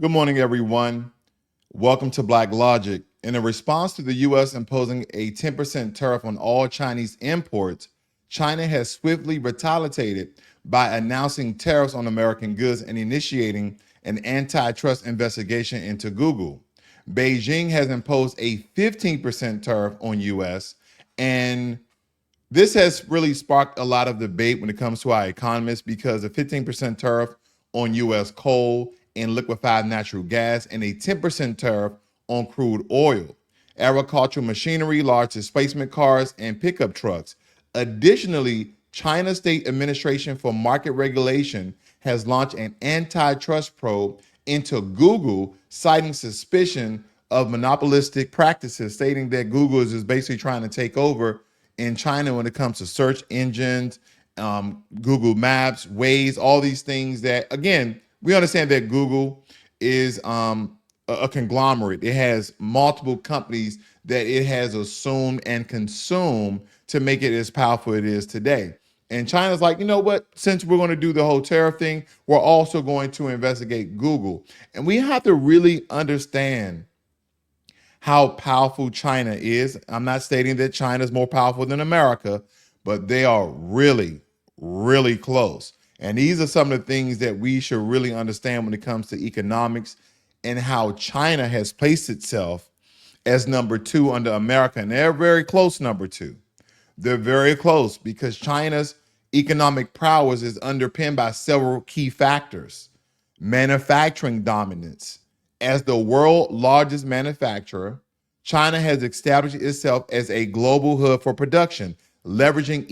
Good morning, everyone. Welcome to Blacklogic. In a response to the U.S. imposing a 10% tariff on all Chinese imports, China has swiftly retaliated by announcing tariffs on American goods and initiating an antitrust investigation into Google. Beijing has imposed a 15% tariff on U.S. and this has really sparked a lot of debate when it comes to our economists because a 15% tariff on U.S. coal and liquefied natural gas and a 10% tariff on crude oil, agricultural machinery, large displacement cars, and pickup trucks. Additionally, China's State Administration for Market Regulation has launched an antitrust probe into Google, citing suspicion of monopolistic practices, stating that Google is basically trying to take over in China when it comes to search engines, Google Maps, Waze, all these things that, again, we understand that Google is a conglomerate. It has multiple companies that it has assumed and consumed to make it as powerful as it is today. And China's like, you know what? Since we're going to do the whole tariff thing, we're also going to investigate Google. And we have to really understand how powerful China is. I'm not stating that China is more powerful than America, but they are really, really close. And these are some of the things that we should really understand when it comes to economics and how China has placed itself as number two under America. And they're very close, number two. They're very close because China's economic prowess is underpinned by several key factors. Manufacturing dominance. As the world's largest manufacturer, China has established itself as a global hub for production, leveraging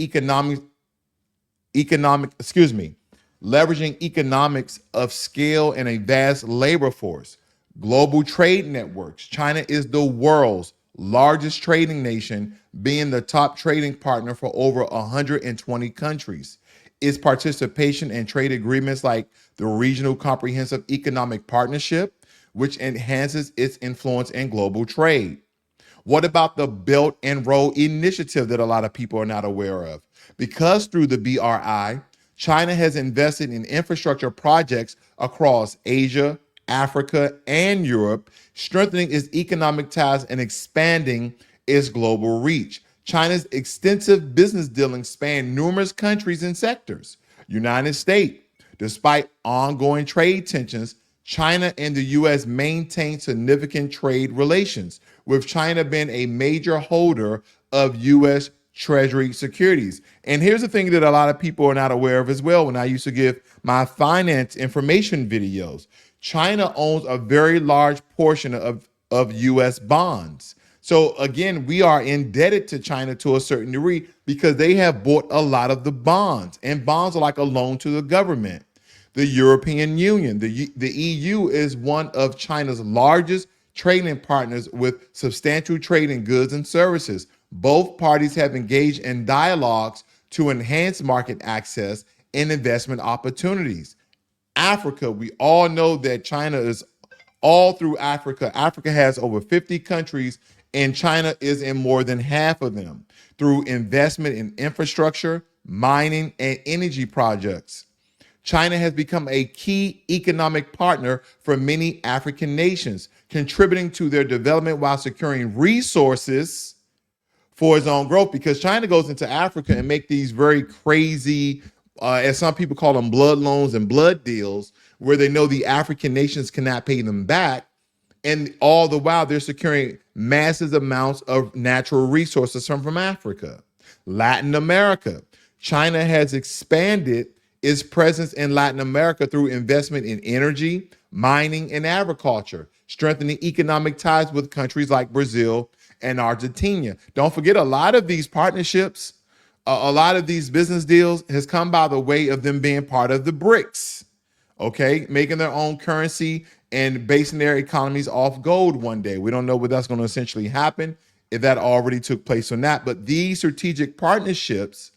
leveraging economics of scale and a vast labor force. Global trade networks. China is the world's largest trading nation, being the top trading partner for over 120 countries. Its participation in trade agreements like the Regional Comprehensive Economic Partnership, which enhances its influence in global trade. What about the Belt and Road Initiative that a lot of people are not aware of? Because through the BRI, China has invested in infrastructure projects across Asia, Africa, and Europe, strengthening its economic ties and expanding its global reach. China's extensive business dealings span numerous countries and sectors. United States, despite ongoing trade tensions, China and the U.S. maintain significant trade relations, with China being a major holder of U.S. Treasury securities. And here's the thing that a lot of people are not aware of as well when I used to give my finance information videos. China owns a very large portion of U.S. bonds. So again, we are indebted to China to a certain degree because they have bought a lot of the bonds, and bonds are like a loan to the government. The European Union, the EU is one of China's largest trading partners with substantial trade in goods and services. Both parties have engaged in dialogues to enhance market access and investment opportunities. Africa, we all know that China is all through Africa. Africa has over 50 countries, and China is in more than half of them through investment in infrastructure, mining, and energy projects. China has become a key economic partner for many African nations, contributing to their development while securing resources for its own growth, because China goes into Africa and make these very crazy, as some people call them, blood loans and blood deals, where they know the African nations cannot pay them back. And all the while, they're securing massive amounts of natural resources from Africa. Latin America. China has expanded its presence in Latin America through investment in energy, mining, and agriculture, strengthening economic ties with countries like Brazil and Argentina. Don't forget, a lot of these partnerships, a lot of these business deals has come by the way of them being part of the BRICS, okay? Making their own currency and basing their economies off gold one day. We don't know what that's going to essentially happen, if that already took place or not, but these strategic partnerships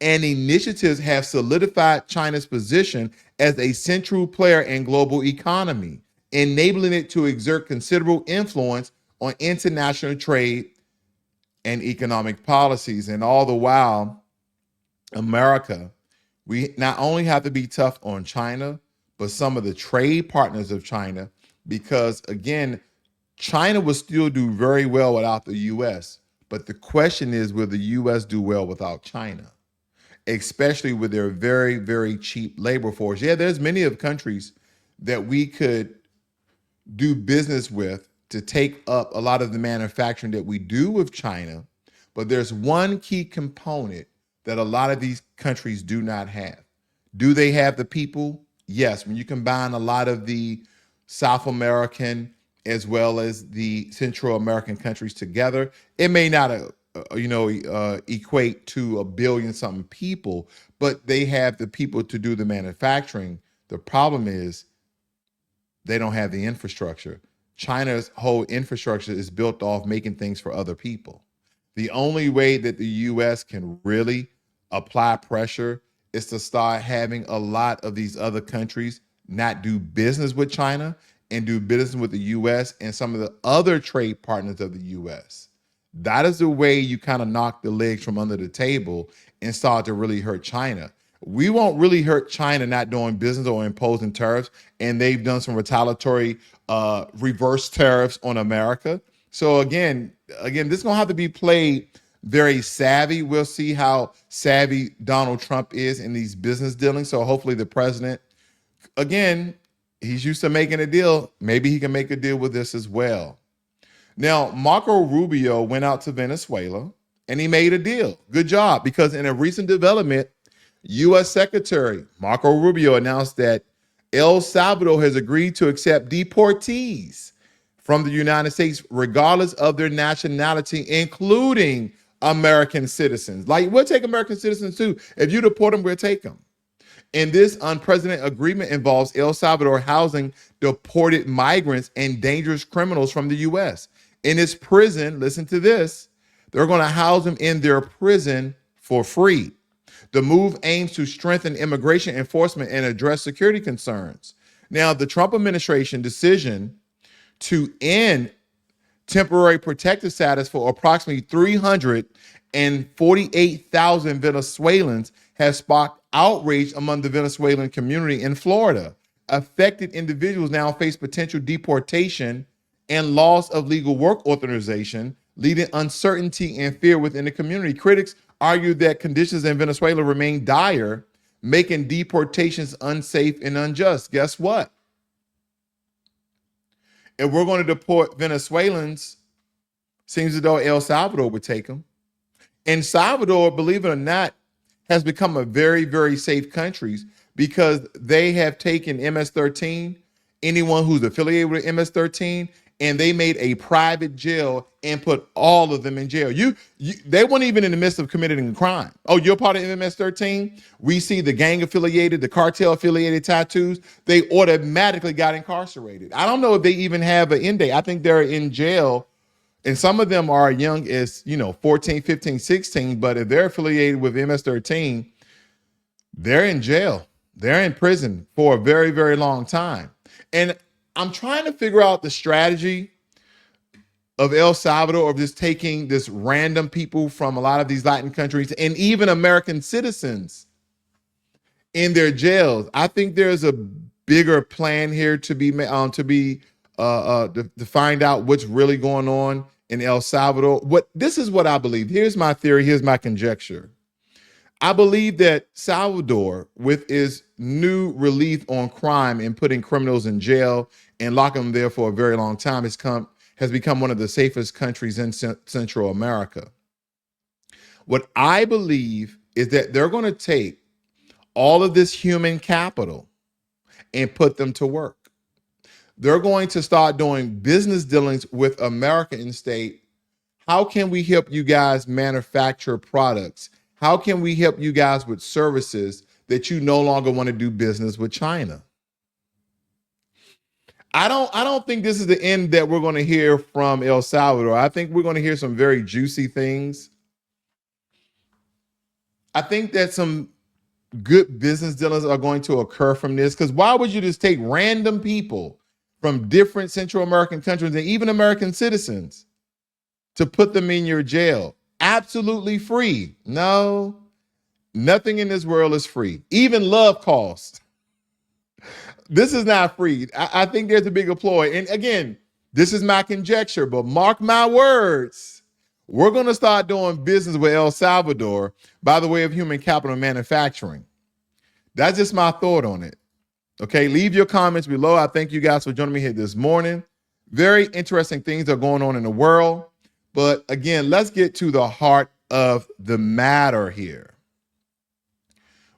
and initiatives have solidified China's position as a central player in global economy, enabling it to exert considerable influence on international trade and economic policies. And all the while, America, we not only have to be tough on China, but some of the trade partners of China, because again, China will still do very well without the US. But the question is, will the US do well without China? Especially with their very, very cheap labor force. Yeah, there's many of countries that we could do business with to take up a lot of the manufacturing that we do with China. But there's one key component that a lot of these countries do not have. Do they have the people? Yes. When you combine a lot of the South American as well as the Central American countries together, it may not, equate to a billion something people, but they have the people to do the manufacturing. The problem is they don't have the infrastructure. China's whole infrastructure is built off making things for other people. The only way that the US can really apply pressure is to start having a lot of these other countries not do business with China and do business with the US and some of the other trade partners of the US. That is the way you kind of knock the legs from under the table and start to really hurt China. We won't really hurt China not doing business or imposing tariffs, and they've done some retaliatory reverse tariffs on America. So again, this is gonna have to be played very savvy. We'll see how savvy Donald Trump is in these business dealings. So hopefully the president, again, he's used to making a deal. Maybe he can make a deal with this as well. Now, Marco Rubio went out to Venezuela and he made a deal. Good job, because in a recent development, U.S. Secretary Marco Rubio announced that El Salvador has agreed to accept deportees from the United States, regardless of their nationality, including American citizens. Like, we'll take American citizens too. If you deport them, we'll take them. And this unprecedented agreement involves El Salvador housing deported migrants and dangerous criminals from the U.S. In its prison, listen to this, they're going to house them in their prison for free. The move aims to strengthen immigration enforcement and address security concerns. Now, the Trump administration decision to end temporary protective status for approximately 348,000 Venezuelans has sparked outrage among the Venezuelan community in Florida. Affected individuals now face potential deportation and loss of legal work authorization, leading uncertainty and fear within the community. Critics argue that conditions in Venezuela remain dire, making deportations unsafe and unjust. Guess what? If we're going to deport Venezuelans, seems as though El Salvador would take them. And Salvador, believe it or not, has become a very, very safe country because they have taken MS-13, anyone who's affiliated with MS-13, and they made a private jail and put all of them in jail. They weren't even in the midst of committing a crime. Oh, you're part of MS-13? We see the gang affiliated, the cartel affiliated tattoos. They automatically got incarcerated. I don't know if they even have an end date. I think they're in jail, and some of them are young as 14, 15, 16. But if they're affiliated with MS-13, they're in jail. They're in prison for a very, very long time. And I'm trying to figure out the strategy of El Salvador of just taking this random people from a lot of these Latin countries and even American citizens in their jails. I think there's a bigger plan here to find out what's really going on in El Salvador. This is what I believe. Here's my theory. Here's my conjecture. I believe that Salvador, with its new relief on crime and putting criminals in jail and locking them there for a very long time, has become one of the safest countries in Central America. What I believe is that they're going to take all of this human capital and put them to work. They're going to start doing business dealings with America and state. How can we help you guys manufacture products? How can we help you guys with services that you no longer want to do business with China? I don't think this is the end that we're going to hear from El Salvador. I think we're going to hear some very juicy things. I think that some good business dealings are going to occur from this, because why would you just take random people from different Central American countries and even American citizens to put them in your jail? Absolutely free. No, nothing in this world is free. Even love costs. This is not free. I think there's a big ploy. And again, this is my conjecture, but mark my words. We're going to start doing business with El Salvador by the way of human capital manufacturing. That's just my thought on it. Okay, leave your comments below. I thank you guys for joining me here this morning. Very interesting things are going on in the world. But again, let's get to the heart of the matter here.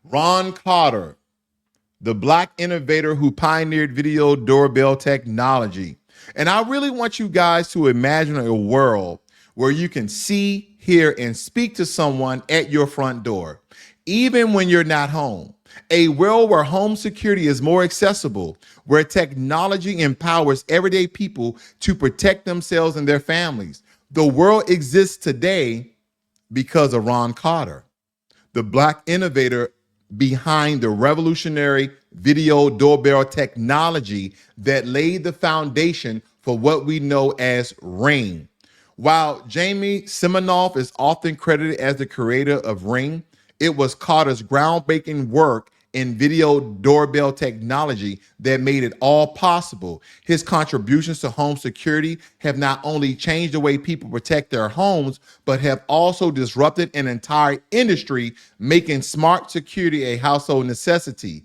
Ron Carter, the Black innovator who pioneered video doorbell technology. And I really want you guys to imagine a world where you can see, hear, and speak to someone at your front door, even when you're not home. A world where home security is more accessible, where technology empowers everyday people to protect themselves and their families. The world exists today because of Ron Carter, the Black innovator behind the revolutionary video doorbell technology that laid the foundation for what we know as Ring. While Jamie Siminoff is often credited as the creator of Ring, it was Carter's groundbreaking work in video doorbell technology that made it all possible. His contributions to home security have not only changed the way people protect their homes, but have also disrupted an entire industry, making smart security a household necessity.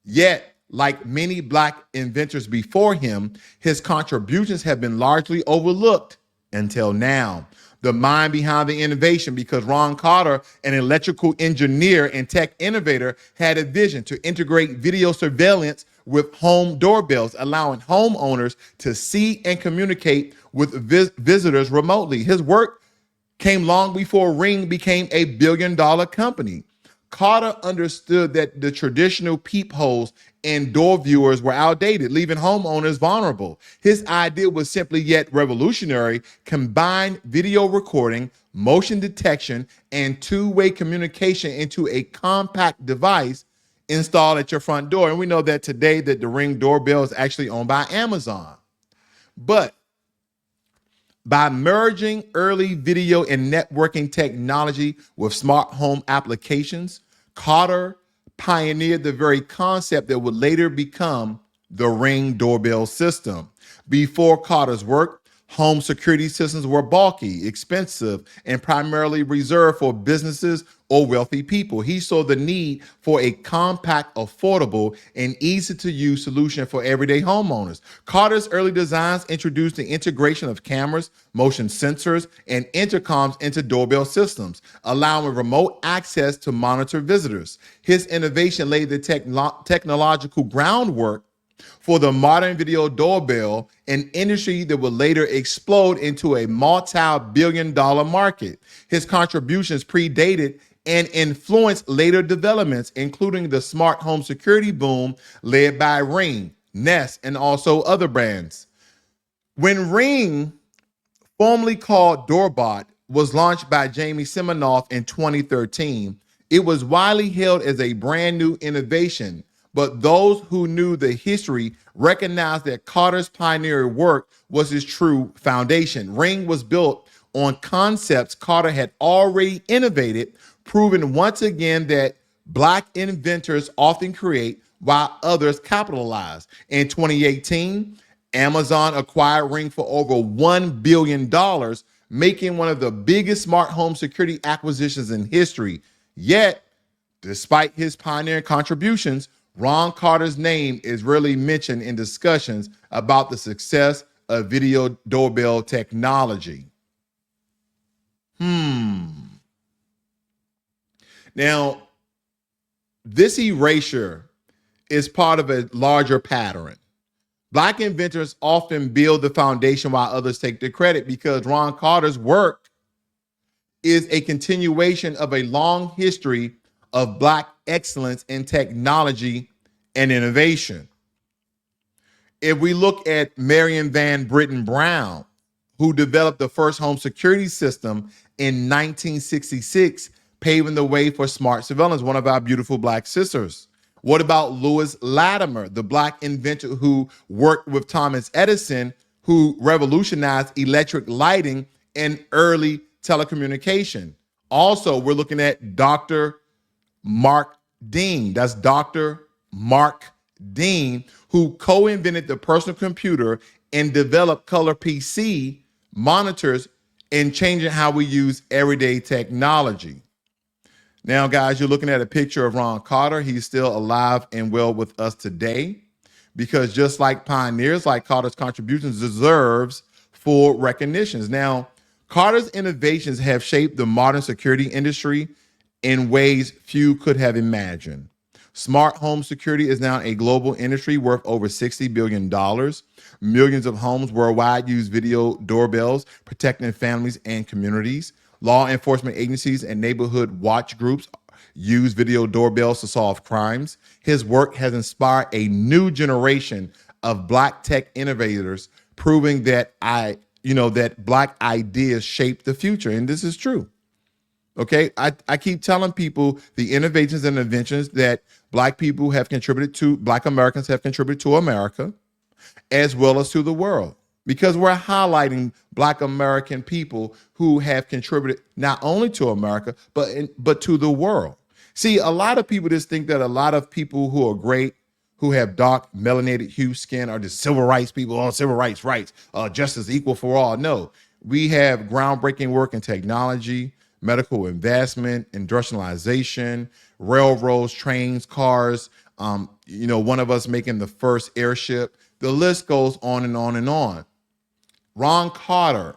Yet, like many Black inventors before him, his contributions have been largely overlooked until now. The mind behind the innovation, because Ron Carter, an electrical engineer and tech innovator, had a vision to integrate video surveillance with home doorbells, allowing homeowners to see and communicate with visitors remotely. His work came long before Ring became a billion-dollar company. Carter understood that the traditional peepholes and door viewers were outdated, leaving homeowners vulnerable. His idea was simply yet revolutionary: combine video recording, motion detection, and two-way communication into a compact device installed at your front door. And we know that today that the Ring doorbell is actually owned by Amazon. But by merging early video and networking technology with smart home applications, Carter pioneered the very concept that would later become the Ring doorbell system. Before Carter's work, home security systems were bulky, expensive, and primarily reserved for businesses or wealthy people. He saw the need for a compact, affordable, and easy-to-use solution for everyday homeowners. Carter's early designs introduced the integration of cameras, motion sensors, and intercoms into doorbell systems, allowing remote access to monitor visitors. His innovation laid the technological groundwork for the modern video doorbell, an industry that would later explode into a multi-billion-dollar market. His contributions predated and influenced later developments, including the smart home security boom led by Ring, Nest, and also other brands. When Ring, formerly called Doorbot, was launched by Jamie Siminoff in 2013, it was widely hailed as a brand new innovation. But those who knew the history recognized that Carter's pioneering work was his true foundation. Ring was built on concepts Carter had already innovated, proving once again that Black inventors often create while others capitalize. In 2018, Amazon acquired Ring for over $1 billion, making one of the biggest smart home security acquisitions in history. Yet, despite his pioneering contributions, Ron Carter's name is rarely mentioned in discussions about the success of video doorbell technology. Now, this erasure is part of a larger pattern. Black inventors often build the foundation while others take the credit, because Ron Carter's work is a continuation of a long history of Black excellence in technology and innovation. If we look at Marion Van Britten Brown, who developed the first home security system in 1966, paving the way for smart surveillance, one of our beautiful Black sisters. What about Lewis Latimer, the Black inventor who worked with Thomas Edison, who revolutionized electric lighting and early telecommunication? Also, we're looking at Dr. Mark Dean. That's Dr. Mark Dean, who co-invented the personal computer and developed color PC monitors and changing how we use everyday technology. Now, guys, you're looking at a picture of Ron Carter. He's still alive and well with us today because just like pioneers, like Carter's contributions deserves full recognitions. Now, Carter's innovations have shaped the modern security industry in ways few could have imagined. Smart home security is now a global industry worth over $60 billion. Millions of homes worldwide use video doorbells, protecting families and communities. Law enforcement agencies and neighborhood watch groups use video doorbells to solve crimes. His work has inspired a new generation of Black tech innovators, proving that that Black ideas shape the future. And this is true. Okay, I keep telling people the innovations and inventions that Black people have contributed to, Black Americans have contributed to America, as well as to the world, because we're highlighting Black American people who have contributed not only to America, but to the world. See, a lot of people just think that a lot of people who are great, who have dark melanated hue skin, are just civil rights people, civil rights, justice equal for all. No, we have groundbreaking work in technology, medical advancement, industrialization, railroads, trains, cars, one of us making the first airship. The list goes on and on and on. Ron Carter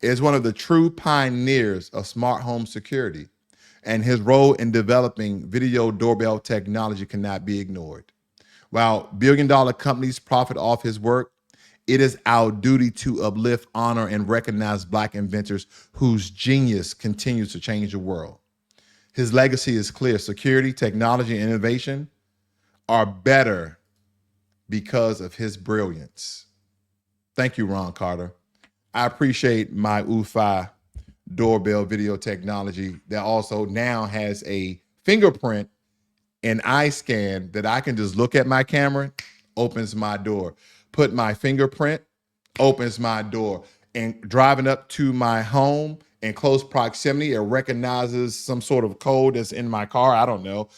is one of the true pioneers of smart home security, and his role in developing video doorbell technology cannot be ignored. While billion-dollar companies profit off his work, it is our duty to uplift, honor, and recognize Black inventors whose genius continues to change the world. His legacy is clear. Security, technology, and innovation are better because of his brilliance. Thank you, Ron Carter. I appreciate my UFI doorbell video technology that also now has a fingerprint and eye scan that I can just look at my camera, opens my door. Put my fingerprint, opens my door. And driving up to my home in close proximity, it recognizes some sort of code that's in my car. I don't know,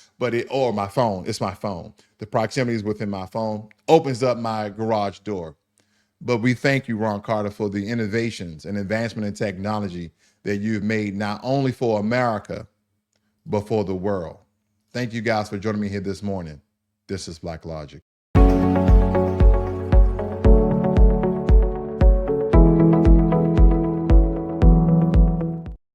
or my phone. It's my phone. The proximity is within my phone, opens up my garage door. But we thank you, Ron Carter, for the innovations and advancement in technology that you've made not only for America, but for the world. Thank you guys for joining me here this morning. This is Blacklogic.